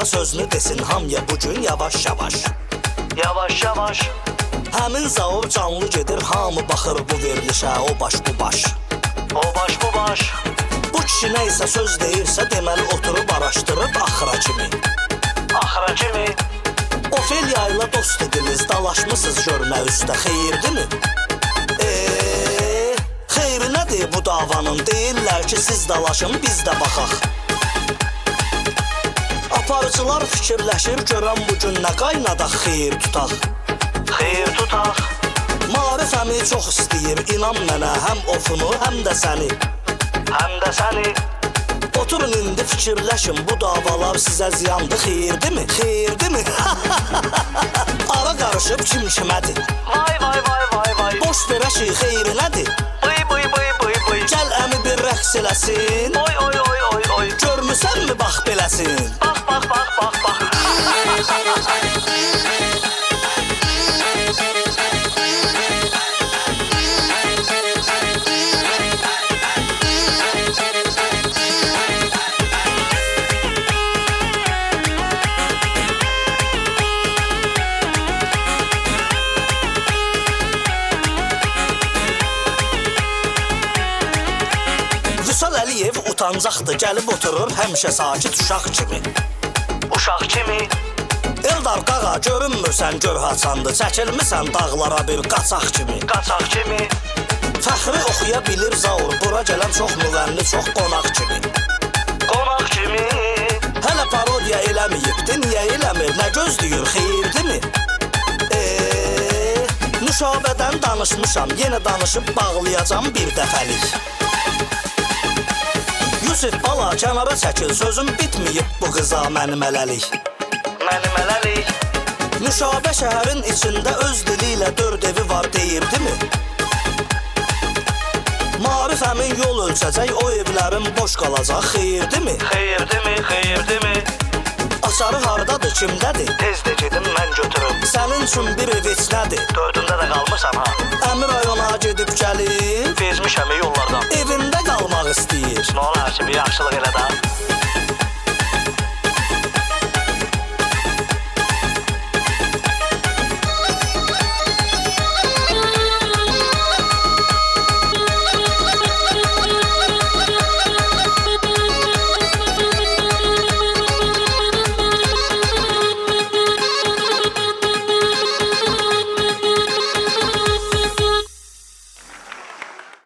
sözünü desin hamıya bugün yavaş-yavaş. Yavaş-yavaş. Həmin zavur canlı gedir, hamı baxır bu verilişə, o baş bu baş. O baş bu baş. Bu kişi neysə söz deyirsə, deməli oturub araşdırıb axıra kimi. Axıra kimi. Ofeliya ilə dost idiniz, dalaşmısınız görmə üstə, xeyirdimi? Xeyri nədir bu davanın? Deyirlər ki, siz dalaşın, biz də baxaq. Aparıcılar fikirləşir, görən bugün nə qaynadaq, xeyir tutaq. Xeyir tutaq. Maarif əmi çox istəyir, inan mənə, həm ofunu, həm də səni. Həm də səni. Oturun indi fikirləşin, bu davalar sizə ziyandır, xeyirdimi? Xeyirdimi? Ara qarışıb kim kimədir? Vay vay vay vay vay. Boş verəşi, xeyri nədir? Bıy bıy bıy bıy bıy. Gəl əmi bir rəqs eləsin. Oy oy oy oy oy. Görmüsən mi bax beləsin? Bax bax bax bax bax. Vüsal Əliyev utancaqdır, gəlib oturur həmişə sakit uşaq kimi. Uşaq kimi. Eldar qağa görünmürsən gör haçandı, çəkilmisən dağlara bir qaçaq kimi. Qaçaq kimi. Fəxri oxuya bilir zaur, bura gələn çox müğənni, çox qonaq kimi. Qonaq kimi. Hələ parodiya eləməyibdi, niyə eləmir, nə gözləyir, xeyirdimi? Nüşabədən danışmışam, yenə danışıb bağlayacam bir dəfəlik. Yusif bala kənara çəkil, sözüm bitməyib bu qıza mənim ələlik. Mənim ələlik. Nüşabə şəhərin içində öz dili ilə 4 evi var deyirdimi? Maarif əmin yol ölçəcək, o evlərin boş qalacaq, xeyirdimi? Xeyirdimi, xeyirdimi? Açarı hardadır, kimdədir? Tez də gedim mən götürüm. Sənin üçün bir ev heç nədir? 4-ündə də qalmışam ha. Əmi rayona gedib gəlib, bezmişəm yollardan. Evində qalmaq istəyir. Nə olar ki, bir yaxşılıq elə də.